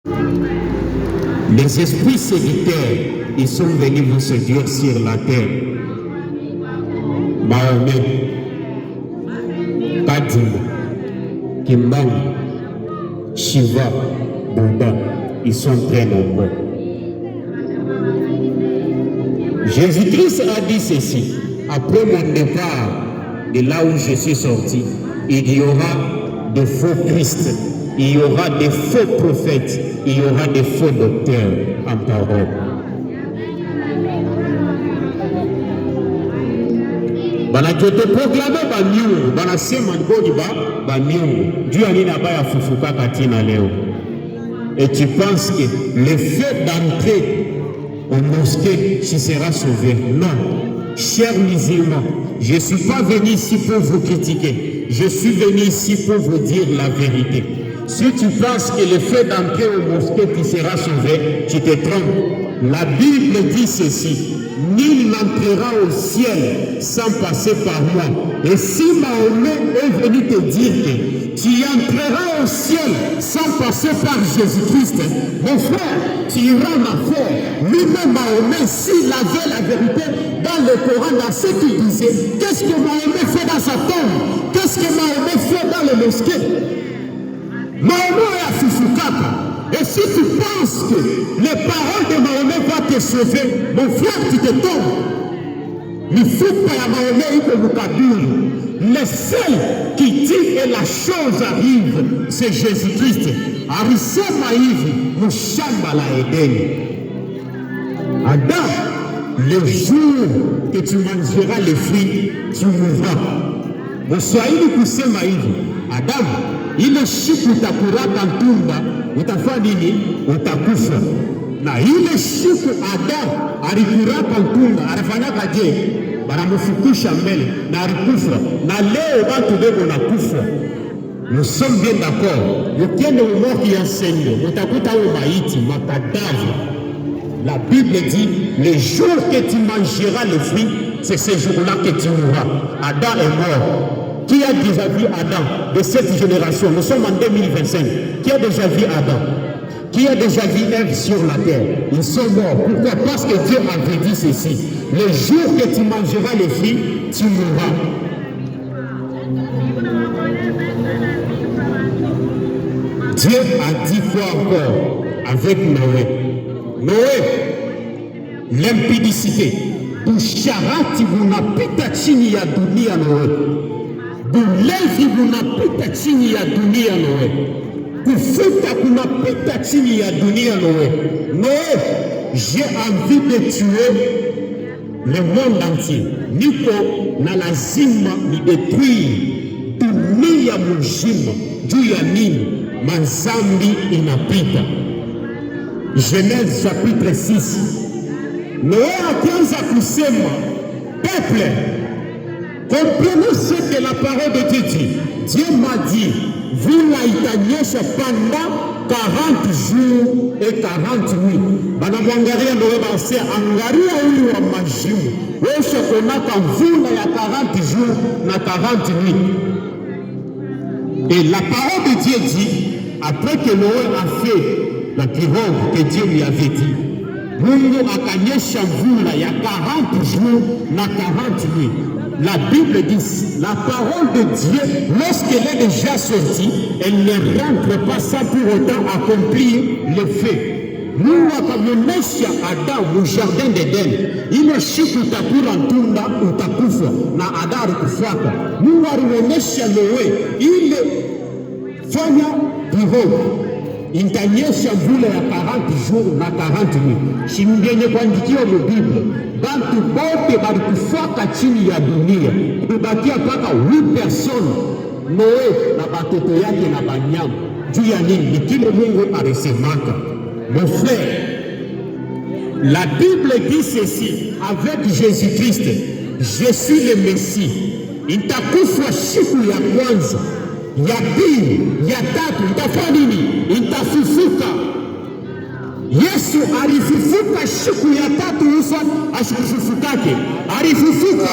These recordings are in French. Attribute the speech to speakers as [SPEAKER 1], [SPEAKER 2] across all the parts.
[SPEAKER 1] Les esprits séducteurs, ils sont venus vous séduire sur la terre. Mahomet, Kadima, Kimbangu, Shiva, Bouddha, ils sont très nombreux. Jésus-Christ a dit ceci: après mon départ de là où je suis sorti, il y aura de faux Christ, il y aura des faux prophètes, il y aura des faux docteurs en parole. Banakote proclamer ba miungu, banasema ngoni ba miungu. Dieu ani na ba ya fufuka katina leo. Et tu penses que le fait d'entrer au mosquée, tu seras sauvé? Non. Chers musulmans, je ne suis pas venu ici pour vous critiquer. Je suis venu ici pour vous dire la vérité. Si tu penses que le fait d'entrer au mosquée, tu seras sauvé, tu te trompes. La Bible dit ceci: nul n'entrera au ciel sans passer par moi. Et si Mahomet est venu te dire que tu entreras au ciel sans passer par Jésus-Christ, mon frère, tu iras en affaire. Lui-même Mahomet, s'il avait la vérité dans le Coran, dans ce qu'il disait, qu'est-ce que Mahomet fait dans sa tombe? Qu'est-ce que Mahomet fait dans les mosquées? Mahomet est à Fufukaka. Et si tu penses que les paroles de Mahomet vont te sauver, mon frère, tu te tombes. Le fupa ya Mahomet iko mukabili. Le seul qui dit que la chose arrive, c'est Jésus-Christ. Arisema hivi, mushamba la Edeni. Adam, le jour que tu mangeras les fruits, tu mourras. Mswahili kusema hivi, Adam, ile siku utakurata tunda, utafanya nini? Utakufa. Na ile siku Adam alikurata tunda, anafanyaka je? Banamufukusha mbele na alikufa. Na leo watu beko nakufa. Nous sommes bien d'accord. Ukienda umoki ya sendo, utakuta au maiti, makadavre. La Bible dit, le jour que tu mangeras le fruit, c'est ce jour-là que tu mourras. Adam est mort. Qui a déjà vu Adam de cette génération? Nous sommes en 2025. Qui a déjà vu Adam? Qui a déjà vu Ève sur la terre? Ils sont morts. Pourquoi? Parce que Dieu avait dit ceci: le jour que tu mangeras le fruit, tu mourras. Dieu a dit quoi encore avec Noé? Noé, l'impudicité. Busharati bunapita chini ya dunia Noé. Bulevi bunapita chini ya dunia Noé. Kufuta kunapita chini ya dunia Noé. Noé, j'ai envie de tuer le monde entier. Niko na lazima ni détruire dunia mzima. Juu ya nini? Mazambi inapita. Genèse chapitre 6. Noé akianza kusema, peuple, comprenez ce que la parole de Dieu dit. Dieu m'a dit, vula itanyesha pendant 40 jours et 40 nuits. Banamwangaria Noé base, angaria huyu wa majimu. Wesha konaka vula ya 40 jours na 40 nuits. Et la parole de Dieu dit, après que Noé a fait la pirogue que Dieu lui avait dit, Mungu akanyesha mvula ya 40 jours na 40 nuits. La Bible dit, la parole de Dieu, lorsqu'elle est déjà sortie, elle ne rentre pas sans pour autant accomplir le fait. Mungu akamwonyesha Adamu jardin d'Eden, ile siku utakula tunda utakufa, na Adamu alikufuata. Mungu alimwonyesha Noe ile fanya pirogue itanyesha mvula ya 40 jours na 40 nuits. Shimgenye kuandikiwa mu Biblia, bantu bote balikufuata chini ya dunia, kubakia paka 8 personnes, Noe na batoto yake na banyama. Juu ya nini? Ni kile Mungu alisemaka. Mon frère, la Bible dit ceci avec Jésus-Christ: je suis le Messie. Itakufa siku ya kwanza, ya pili, ya tatu, itafanya nini? Itafufuka. Yesu alifufuka siku ya tatu, Yesu asifufukake, alifufuka.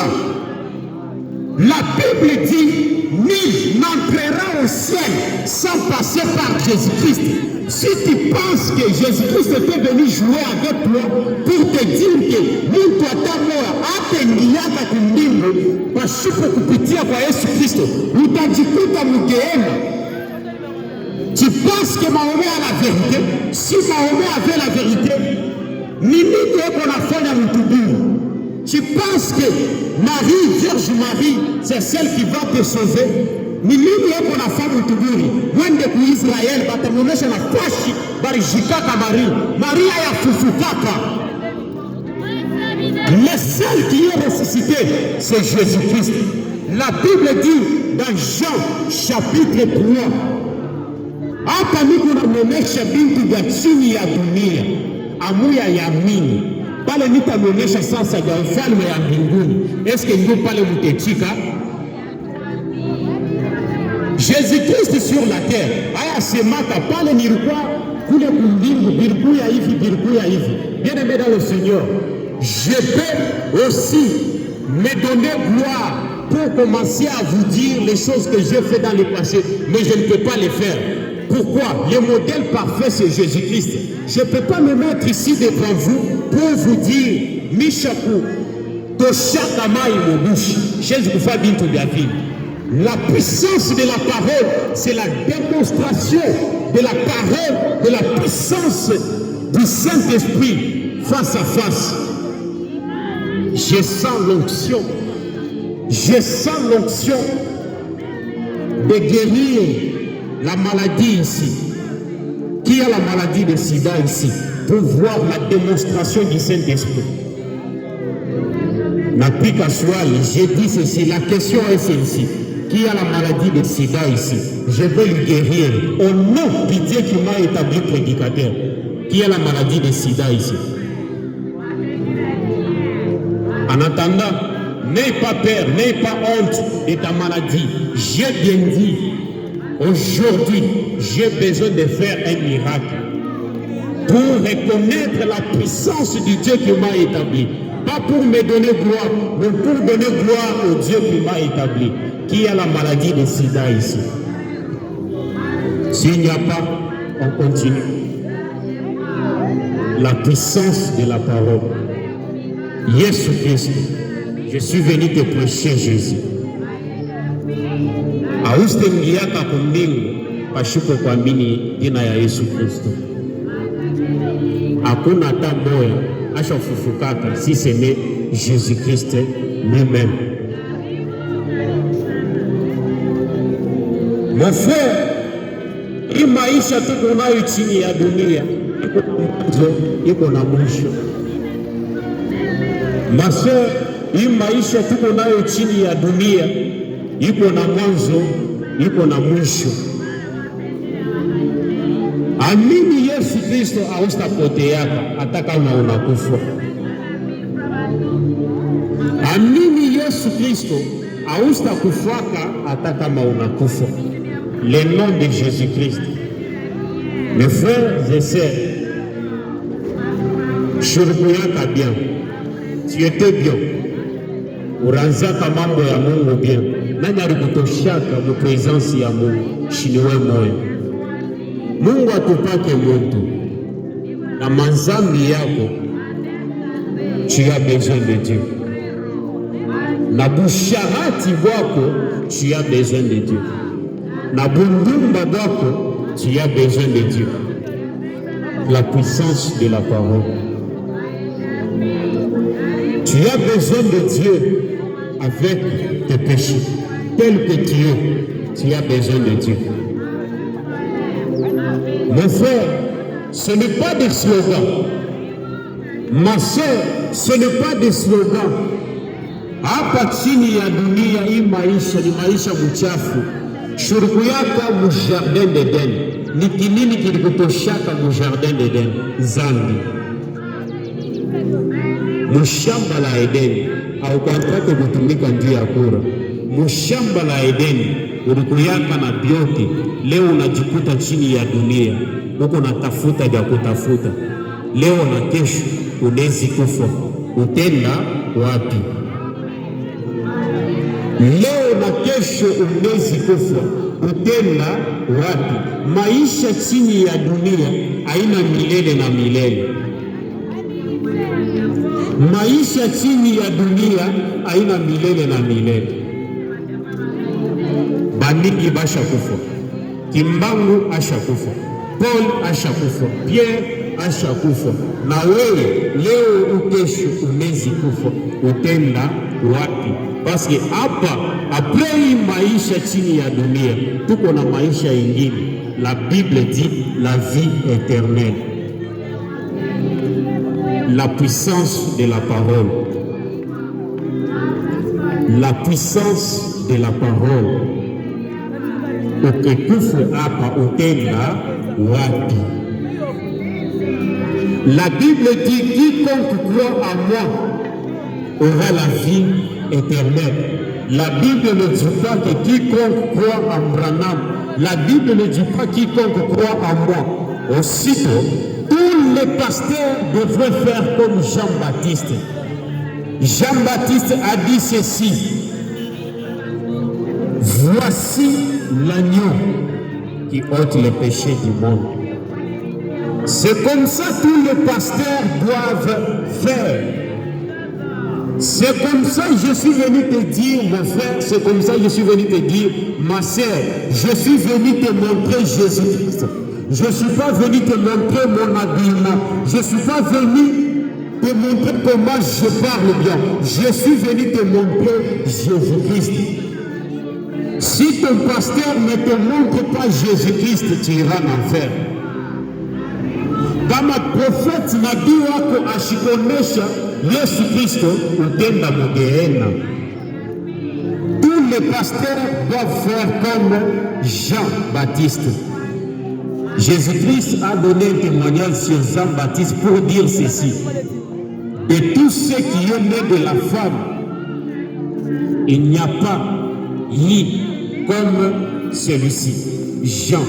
[SPEAKER 1] La Bible dit, nul n'entrera au ciel sans passer par Jésus-Christ. Si tu penses que Jésus-Christ était venu jouer avec toi pour te dire que mtu atamoya atengiaka kumbingu pasipo kupitia kwa Yesu Kristo, utajikuta mgeema. Tu penses que Mahomet a la vérité? Si Mahomet avait la vérité, ni nini eko nafanya mtubiri? Tu penses que Marie, Vierge Marie, c'est celle qui va te sauver? Ni nini eko nafanya mtubiri? Wende ku Israel batamuonesha nafasi barijikaka Maria ya fufukaka. Le seul qui est ressuscité, c'est Jésus-Christ. La Bible dit dans Jean chapitre 3, hapa niko namuonesha bintu vya chini ya dunia amuya yamini pale nitamuonesha sasa ya ufalme ya mbinguni. Eske ndio pale mutechika? Jésus-Christ sur la terre aya semaka pale nilikuwa kule kumbingu birkuya hivi. Bien-aimé dans le Seigneur, je peux aussi me donner gloire pour commencer à vous dire les choses que j'ai fait dans le passé, mais je ne peux pas les faire. Pourquoi? Le modèle parfait, c'est Jésus-Christ. Je ne peux pas me mettre ici devant vous pour vous dire Mishaku, Toshaka Mai Mobushi, Jésus Koufa Bintou Biavi. La puissance de la parole, c'est la démonstration de la parole, de la puissance du Saint-Esprit face à face. Je sens l'onction. Je sens l'onction de guérir la maladie ici. Qui a la maladie de sida ici? Pour voir la démonstration du Saint-Esprit. Napika swali, j'ai dit ceci, la question est celle-ci. Qui a la maladie de sida ici? Je vais le guérir au nom du Dieu qui m'a établi prédicateur. Qui a la maladie de sida ici? En attendant, n'aie pas peur, n'aie pas honte de ta maladie. J'ai bien dit, aujourd'hui, j'ai besoin de faire un miracle pour reconnaître la puissance du Dieu qui m'a établi. Pas pour me donner gloire, mais pour donner gloire au Dieu qui m'a établi. Qui a la maladie de sida ici? S'il n'y a pas, on continue. La puissance de la parole. Jésus Christ, je suis venu te prêcher Jésus. Austengiaka kumbingu pashuko kuamini jina ya Yesu Kristo. Hakuna hata moya ashafufukaka si ce n'est Jésus-Christ lui-même. Mon frère, hii maisha tuko nayo chini ya dunia iko na mwisho. Ma sœur, hii maisha tuko nayo chini ya dunia iko na mwanzo, iko na mwisho. Amini Yesu Kristo haustapoteaka hata kama unakufa. Amini Yesu Kristo haustakufaka hata kama unakufa. Le nom de Jésus-Christ. Mes frères et sœurs, shurukuyaka bien. Tu étais bien. Uranzaka mambo ya Mungu bien. Nani alikutoshaka mu presence ya Mungu? Shiniwe moyo. Mungu atupake mtu. Na manzambi yako, tu as besoin de Dieu. Na busharati wako, tu as besoin de Dieu. Na bundumba wako, tu as besoin de Dieu. La puissance de la parole. Tu as besoin de Dieu avec tes péchés. Tel que tu es, tu as besoin de Dieu. Mon frère, ce n'est pas des slogans. Ma soeur, ce n'est pas des slogans. Hapa chini ya dunia hii maisha ni maisha mchafu. Shuruku yako mu jardin d'Eden. Ni kinini kilikutoshaka mu jardin d'Eden? Zambi. Mushamba la Edeni au kuantrake kutumika njia ya kura. Mushamba la Edeni ulikuyaka na biote. Leo unajikuta chini ya dunia. Uko natafuta vya kutafuta. Leo na kesho unezi kufa. Utenda wapi? Leo na kesho kesho umezi kufa, utenda wapi? Maisha chini ya dunia haina milele na milele. Maisha chini ya dunia haina milele na milele. Bandiki basha kufa, Kimbangu asha kufa, Paul asha kufa, Pierre asha kufa, na wewe leo ukesho umezi kufa, utenda wapi? Paske hapa après maisha chini ya dunia tuko na maisha ingine. La Bible dit la vie éternelle, la puissance de la parole, la puissance de la parole. Ukikufa hapa utenda wapi? La Bible dit quiconque croit en moi aura la vie éternelle. La Bible ne dit pas que quiconque croit en Branham. La Bible ne dit pas quiconque croit en moi. Aussitôt, tous les pasteurs devraient faire comme Jean-Baptiste. Jean-Baptiste a dit ceci: voici l'agneau qui ôte les péchés du monde. C'est comme ça que tous les pasteurs doivent faire. C'est comme ça que je suis venu te dire, mon frère, c'est comme ça que je suis venu te dire, ma sœur, je suis venu te montrer Jésus-Christ. Je ne suis pas venu te montrer mon habillement. Je ne suis pas venu te montrer comment je parle bien. Je suis venu te montrer Jésus-Christ. Si ton pasteur ne te montre pas Jésus-Christ, tu iras en enfer. Kama prophète nabii wako ashikonesha Yesu Kristo, utenda mugehena. Tous les pasteurs doivent faire comme Jean-Baptiste. Jésus-Christ a donné un témoignage sur Jean-Baptiste pour dire ceci: de tous ceux qui est né de la femme, il n'y a pas ni comme celui-ci. Jean,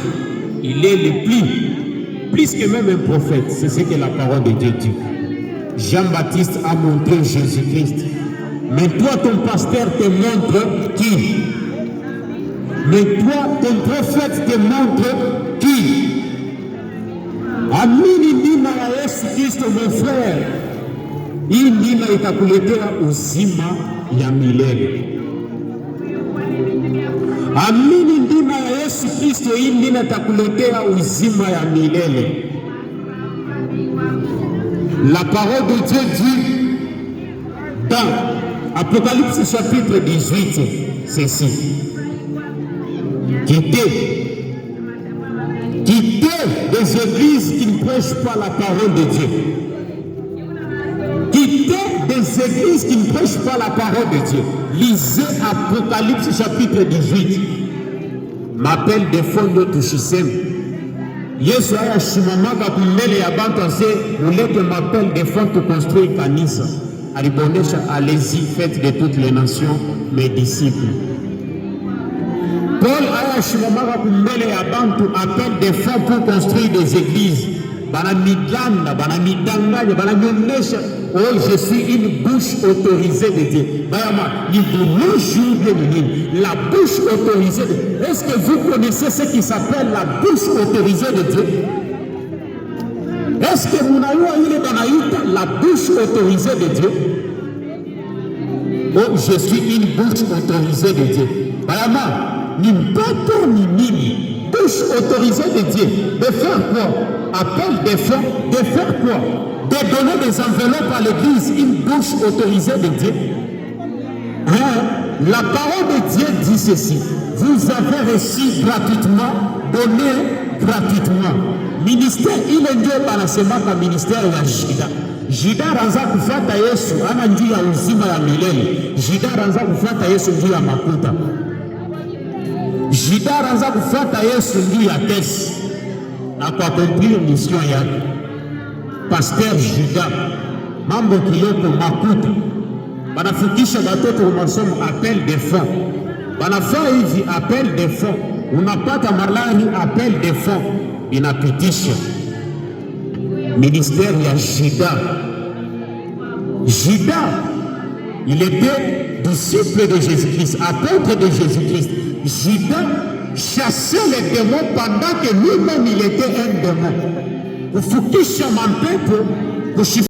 [SPEAKER 1] il est le plus que même un prophète. C'est ce que la parole de Dieu dit. Jean-Baptiste a montré Jésus-Christ. Mais toi, ton pasteur te montre qui? Mais toi, ton prophète te montre qui? Amini ndima ya Yesu Kristo, mon frère. Hii ndima itakuletea uzima ya milele. Amini ndima ya Yesu Kristo, hii ndima itakuletea uzima ya milele. La parole de Dieu dit dans Apocalypse chapitre 18 ceci: quittez des églises qui ne prêchent pas la parole de Dieu. Quittez des églises qui ne prêchent pas la parole de Dieu. Lisez Apocalypse chapitre 18. M'appelle de fondo tushisemu. Yesu aya shimamaga kumbele ya bantu ase mulete m'appelle de fond to construire kanisa. Alibonesha, allez-y, faites de toutes les nations mes disciples. Paul aya shimamaga kumbele ya bantu appelle de fond pour construire des églises. Banamiganda, banamidanganya, banamionesha, oh, je suis une bouche autorisée de Dieu. Bayama, la bouche autorisée de Dieu. Est-ce que vous connaissez ce qui s'appelle la bouche autorisée de Dieu? Est-ce que vous avez la bouche autorisée de Dieu? Oh, je suis une bouche autorisée de Dieu. Bayama, ni mpeto ni nini. Bouche autorisée de Dieu. De faire quoi? Appel des fonds. De faire quoi? De donner des enveloppes à l'église. Une bouche autorisée de Dieu. Hein? La parole de Dieu dit ceci: vous avez reçu gratuitement, donné gratuitement. Ministère, il est Dieu par la semaine par ministère ya Jida. Jida ranza kufata Yesu, ana njia ya uzima ya milele. Jida ranza kufata Yesu njia ya makuta. Jida ranza kufata Yesu njia ya kesi. Na kwa kumplir mission yake. Pasteur Jida, mambo kiloko makuta. Banafukisha batoto wa masomo appel des fonds. Banafaa hivi appel des fonds. Unapata malari appel des fonds. Inapitisha ministère ya Jida. Jida, il était disciple de Jésus-Christ, apôtre de Jésus-Christ, Judas chassait les démons pendant que lui-même il était un démon. Kufukisha mapepo